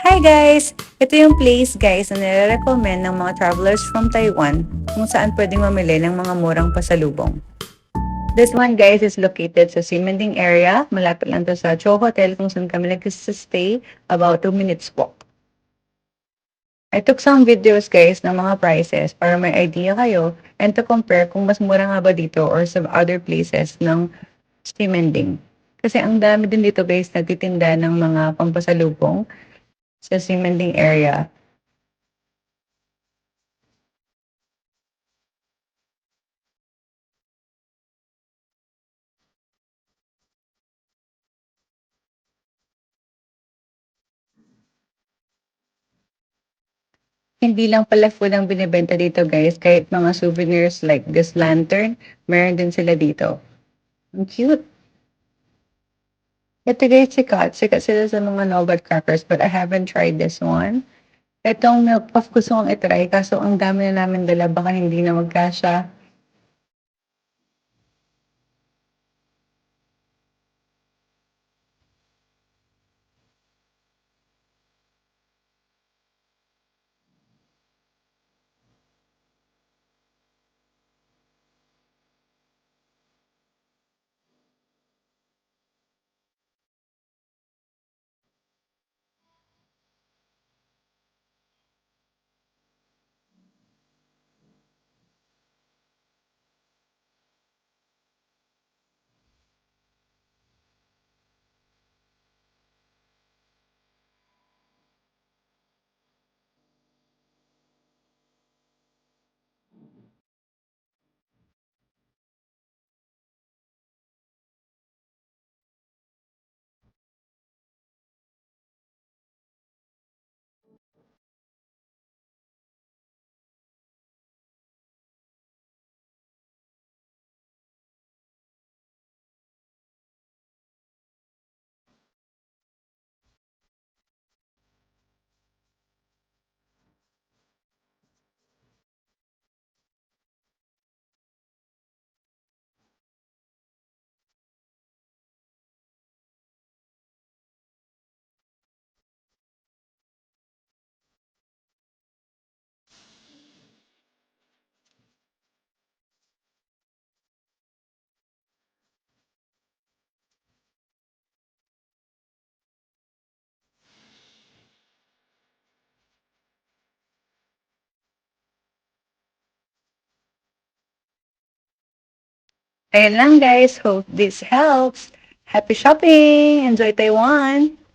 Hi guys! Ito yung place guys na nire-recommend ng mga travelers from Taiwan kung saan pwedeng mamili ng mga murang pasalubong. This one guys is located sa Ximending area. Malapit lang to sa Cho Hotel kung saan kami nag-stay, about 2 minutes walk. I took some videos guys ng mga prices para may idea kayo and to compare kung mas mura nga ba dito or sa other places ng Ximending. Kasi ang dami din dito guys nagtitinda ng mga pampasalubong sa Ximending area. Hindi lang pala food ang binebenta dito guys, kahit mga souvenirs like this lantern, meron din sila dito. Ang cute. Ito guys, sikat. Sikat sila sa mga Nobel crackers but I haven't tried this one. Itong milk puff gusto kong itry kaso ang dami na namin dala baka hindi na magkasya. Ayan lang guys, hope this helps. Happy shopping! Enjoy Taiwan!